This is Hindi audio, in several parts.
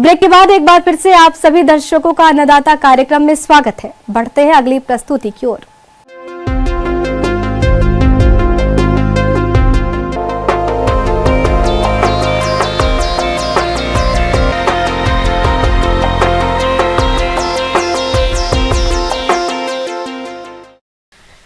ब्रेक के बाद एक बार फिर से आप सभी दर्शकों का अन्नदाता कार्यक्रम में स्वागत है। बढ़ते हैं अगली प्रस्तुति की ओर।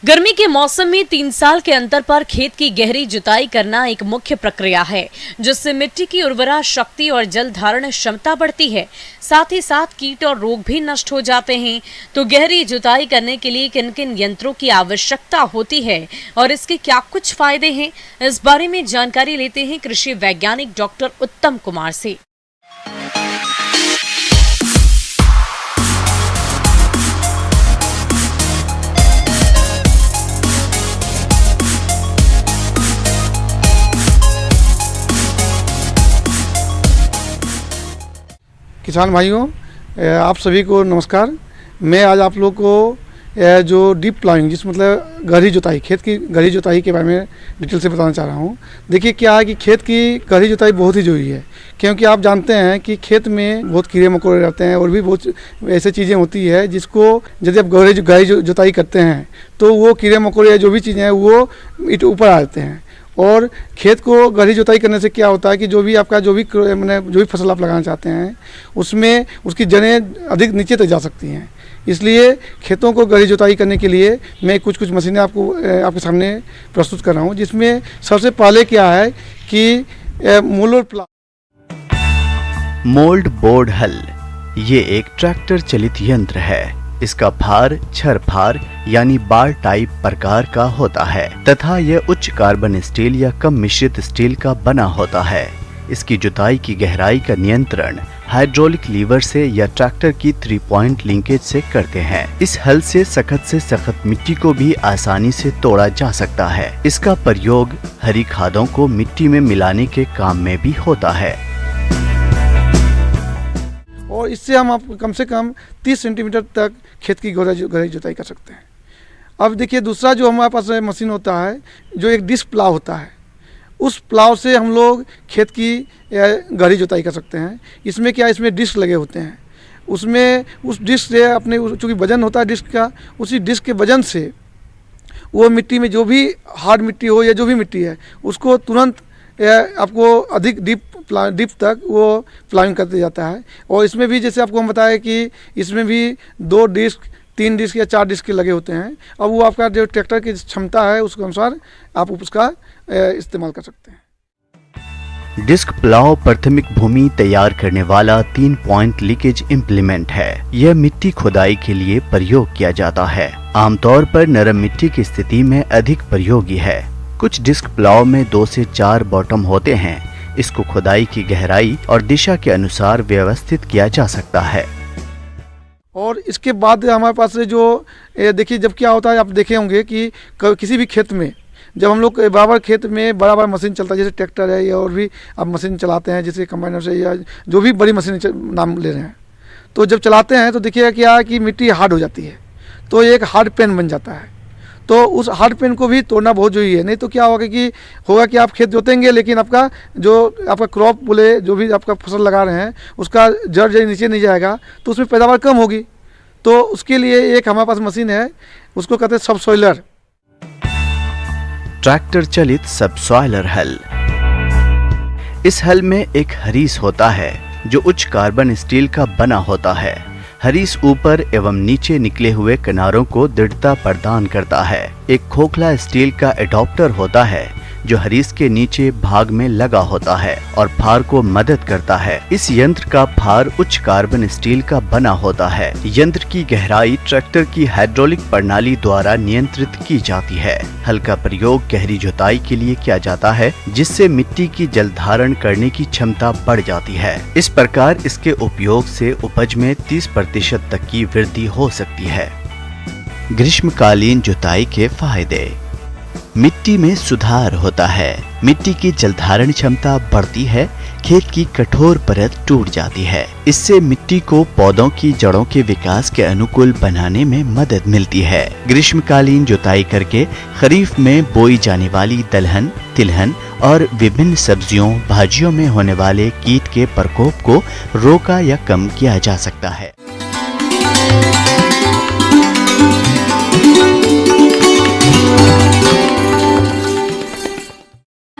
गर्मी के मौसम में 3 साल के अंतर पर खेत की गहरी जुताई करना एक मुख्य प्रक्रिया है, जिससे मिट्टी की उर्वरा शक्ति और जल धारण क्षमता बढ़ती है। साथ ही साथ कीट और रोग भी नष्ट हो जाते हैं। तो गहरी जुताई करने के लिए किन किन यंत्रों की आवश्यकता होती है और इसके क्या कुछ फायदे हैं, इस बारे में जानकारी लेते हैं कृषि वैज्ञानिक डॉक्टर उत्तम कुमार से। किसान भाइयों, आप सभी को नमस्कार। मैं आज आप लोग को जो डीप प्लाइंग, जिस मतलब गहरी जुताई, खेत की गहरी जुताई के बारे में डिटेल से बताना चाह रहा हूँ। देखिए क्या है कि खेत की गहरी जुताई बहुत ही ज़रूरी है, क्योंकि आप जानते हैं कि खेत में बहुत कीड़े मकोड़े रहते हैं और भी बहुत ऐसी चीज़ें होती है जिसको यदि आप गहरी जुताई करते हैं तो वो कीड़े मकोड़े जो भी चीज़ें हैं वो ऊपर आ जाते हैं। और खेत को गहरी जुताई करने से क्या होता है कि जो भी फसल आप लगाना चाहते हैं उसमें उसकी जड़ें अधिक नीचे तक जा सकती हैं। इसलिए खेतों को गहरी जुताई करने के लिए मैं कुछ मशीनें आपके सामने प्रस्तुत कर रहा हूं, जिसमें सबसे पहले क्या है कि मोल्ड बोर्ड हल ये एक ट्रैक्टर चलित यंत्र है। इसका फार छर फार यानी बार टाइप प्रकार का होता है तथा यह उच्च कार्बन स्टील या कम मिश्रित स्टील का बना होता है। इसकी जुताई की गहराई का नियंत्रण हाइड्रोलिक लीवर से या ट्रैक्टर की 3 पॉइंट लिंकेज से करते हैं। इस हल से सख्त मिट्टी को भी आसानी से तोड़ा जा सकता है। इसका प्रयोग हरी खादों को मिट्टी में मिलाने के काम में भी होता है और इससे हम आप कम से कम 30 सेंटीमीटर तक खेत की गहरी जुताई कर सकते हैं। अब देखिए दूसरा जो हमारे पास मशीन होता है, जो एक डिस्क प्लाव होता है, उस प्लाव से हम लोग खेत की गहरी जुताई कर सकते हैं। इसमें क्या, इसमें डिस्क लगे होते हैं। उसमें उस डिस्क से अपने चूँकि वजन होता है डिस्क का, उसी डिस्क के वजन से वो मिट्टी में जो भी हार्ड मिट्टी हो या जो भी मिट्टी है उसको तुरंत आपको अधिक डीप तक वो प्लाइंग करते जाता है। और इसमें भी जैसे आपको हम बताया कि इसमें भी 2 डिस्क 3 डिस्क या 4 डिस्क के लगे होते हैं। अब वो आपका जो ट्रैक्टर की क्षमता है उसके अनुसार आप उसका इस्तेमाल कर सकते हैं। डिस्क प्लाव प्राथमिक भूमि तैयार करने वाला 3 पॉइंट लीकेज इम्प्लीमेंट है। यह मिट्टी खुदाई के लिए प्रयोग किया जाता है। आमतौर पर नरम मिट्टी की स्थिति में अधिक प्रयोगी है। कुछ डिस्क प्लाव में 2 से 4 बॉटम होते हैं। इसको खुदाई की गहराई और दिशा के अनुसार व्यवस्थित किया जा सकता है। और इसके बाद हमारे पास जो देखिए जब क्या होता है, आप देखे होंगे कि किसी भी खेत में जब हम लोग बराबर खेत में बड़ा मशीन चलता है, जैसे ट्रैक्टर है या और भी आप मशीन चलाते हैं, जैसे कंबाइनर से या जो भी बड़ी मशीन नाम ले रहे हैं, तो जब चलाते हैं तो देखिएगा क्या है कि मिट्टी हार्ड हो जाती है, तो एक हार्ड पेन बन जाता है। तो उस हार्ड पेन को भी तोड़ना बहुत जरूरी है। नहीं तो क्या होगा कि आप खेत जोतेंगे लेकिन आपका क्रॉप बोले जो भी आपका फसल लगा रहे हैं उसका जड़ नीचे नहीं जाएगा तो उसमें पैदावार कम होगी। तो उसके लिए एक हमारे पास मशीन है, उसको कहते हैं सबसॉइलर। ट्रैक्टर चलित सबसॉइलर हल। इस हल में एक हरीस होता है जो उच्च कार्बन स्टील का बना होता है। हरीस ऊपर एवं नीचे निकले हुए किनारों को दृढ़ता प्रदान करता है। एक खोखला स्टील का एडॉप्टर होता है जो हरीस के नीचे भाग में लगा होता है और फार को मदद करता है। इस यंत्र का फार उच्च कार्बन स्टील का बना होता है। यंत्र की गहराई ट्रैक्टर की हाइड्रोलिक प्रणाली द्वारा नियंत्रित की जाती है। हल का प्रयोग गहरी जुताई के लिए किया जाता है, जिससे मिट्टी की जल धारण करने की क्षमता बढ़ जाती है। इस प्रकार इसके उपयोग से उपज में 30% तक की वृद्धि हो सकती है। ग्रीष्मकालीन जुताई के फायदे। मिट्टी में सुधार होता है, मिट्टी की जलधारण क्षमता बढ़ती है, खेत की कठोर परत टूट जाती है। इससे मिट्टी को पौधों की जड़ों के विकास के अनुकूल बनाने में मदद मिलती है। ग्रीष्मकालीन जुताई करके खरीफ में बोई जाने वाली दलहन, तिलहन और विभिन्न सब्जियों, भाजियों में होने वाले कीट के प्रकोप को रोका या कम किया जा सकता है।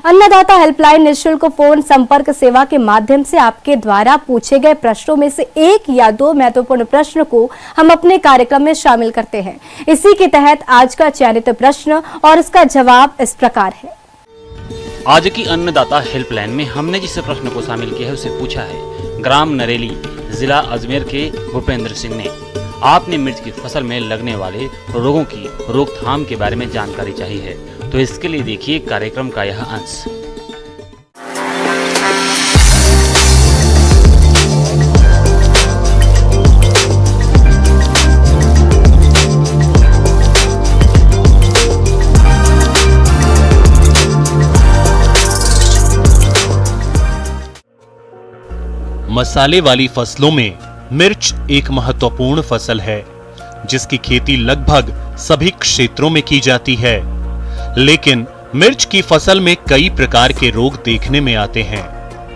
अन्नदाता हेल्पलाइन निःशुल्क फोन संपर्क सेवा के माध्यम से आपके द्वारा पूछे गए प्रश्नों में से एक या दो महत्वपूर्ण प्रश्न को हम अपने कार्यक्रम में शामिल करते हैं। इसी के तहत आज का चयनित प्रश्न और इसका जवाब इस प्रकार है। आज की अन्नदाता हेल्पलाइन में हमने जिस प्रश्न को शामिल किया है उसे पूछा है ग्राम नरेली, जिला अजमेर के भूपेंद्र सिंह ने। आपने मिर्च की फसल में लगने वाले रोगों की रोकथाम के बारे में जानकारी चाहिए है, तो इसके लिए देखिए कार्यक्रम का यह अंश। मसाले वाली फसलों में मिर्च एक महत्वपूर्ण फसल है, जिसकी खेती लगभग सभी क्षेत्रों में की जाती है। लेकिन मिर्च की फसल में कई प्रकार के रोग देखने में आते हैं,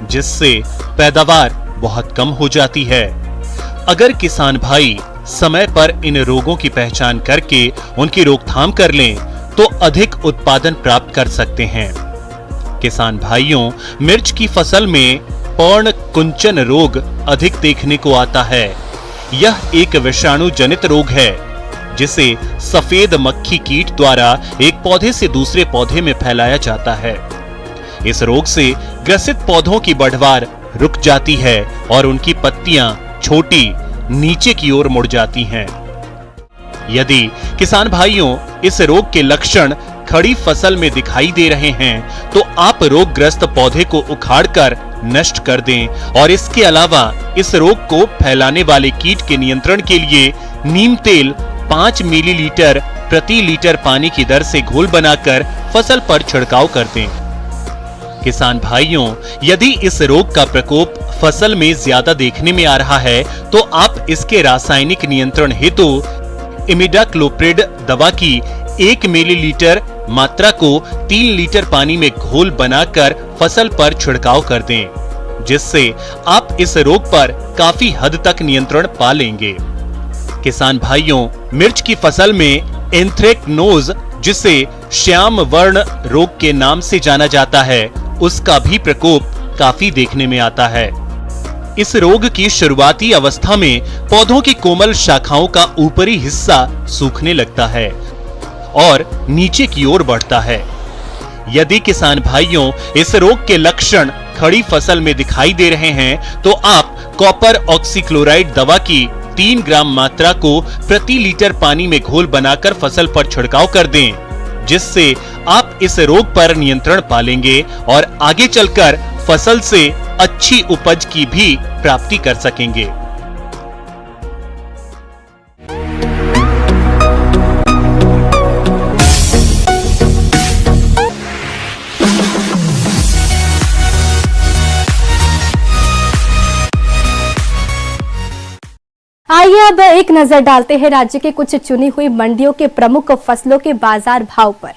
जिससे पैदावार बहुत कम हो जाती है। अगर किसान भाई समय पर इन रोगों की पहचान करके उनकी रोकथाम कर लें, तो अधिक उत्पादन प्राप्त कर सकते हैं। किसान भाइयों, मिर्च की फसल में पर्ण कुंचन रोग अधिक देखने को आता है। यह एक विषाणु जनित रोग है, जिसे सफेद मक्खी कीट द्वारा एक पौधे से दूसरे पौधे में फैलाया जाता है। इस रोग से ग्रसित पौधों की बढ़वार रुक जाती है और उनकी पत्तियां छोटी नीचे की ओर मुड़ जाती हैं। यदि किसान भाइयों इस रोग के लक्षण खड़ी फसल में दिखाई दे रहे हैं, तो आप रोगग्रस्त पौधे को उखाड़कर नष्ट कर दें और इसके अलावा इस रोग को फैलाने वाले कीट के नियंत्रण के लिए नीम तेल 5 मिलीलीटर प्रति लीटर पानी की दर से घोल बनाकर फसल पर छिड़काव कर दें। किसान भाइयों, यदि इस रोग का प्रकोप फसल में ज्यादा देखने में आ रहा है, तो आप इसके रासायनिक नियंत्रण हेतु इमिडाक्लोप्रिड दवा की 1 मिलीलीटर मात्रा को 3 लीटर पानी में घोल बनाकर फसल पर छिड़काव कर दें, जिससे आप इस रोग पर काफी हद तक नियंत्रण पा लेंगे। किसान भाइयों, मिर्च की फसल में एंथ्रेक्नोज, जिसे श्याम वर्ण रोग के नाम से जाना जाता है, उसका भी प्रकोप काफी देखने में आता है। इस रोग की शुरुआती अवस्था में पौधों की कोमल शाखाओं का ऊपरी हिस्सा सूखने लगता है और नीचे की ओर बढ़ता है। यदि किसान भाइयों इस रोग के लक्षण खड़ी फसल में दिखाई दे रहे हैं, तो आप कॉपर ऑक्सीक्लोराइड दवा की 3 ग्राम मात्रा को प्रति लीटर पानी में घोल बनाकर फसल पर छिड़काव कर दें, जिससे आप इस रोग पर नियंत्रण पा लेंगे और आगे चलकर फसल से अच्छी उपज की भी प्राप्ति कर सकेंगे। आइए अब एक नजर डालते हैं राज्य के कुछ चुनी हुई मंडियों के प्रमुख फसलों के बाजार भाव पर।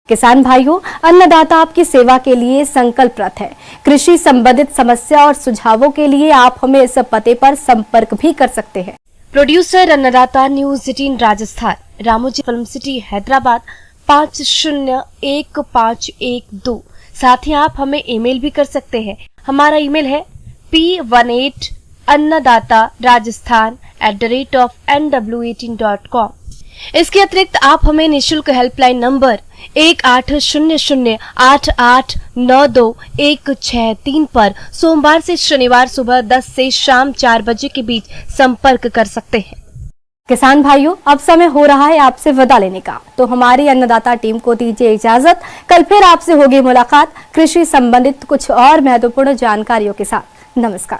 किसान भाइयों, अन्नदाता आपकी सेवा के लिए संकल्परत है। कृषि संबंधित समस्या और सुझावों के लिए आप हमें इस पते पर संपर्क भी कर सकते हैं। प्रोड्यूसर अन्नदाता news 18 Rajasthan, Ramoji film city Hyderabad 501512। साथ ही आप हमें ईमेल भी कर सकते हैं। हमारा ईमेल है p18annadattarajasthan@nw18.com। इसके अतिरिक्त आप हमें निःशुल्क हेल्पलाइन नंबर 180088921663 पर सोमवार से शनिवार सुबह 10 से शाम 4 बजे के बीच संपर्क कर सकते हैं। किसान भाइयों, अब समय हो रहा है आपसे विदा लेने का, तो हमारी अन्नदाता टीम को दीजिए इजाजत। कल फिर आपसे होगी मुलाकात कृषि संबंधित कुछ और महत्वपूर्ण जानकारियों के साथ। नमस्कार।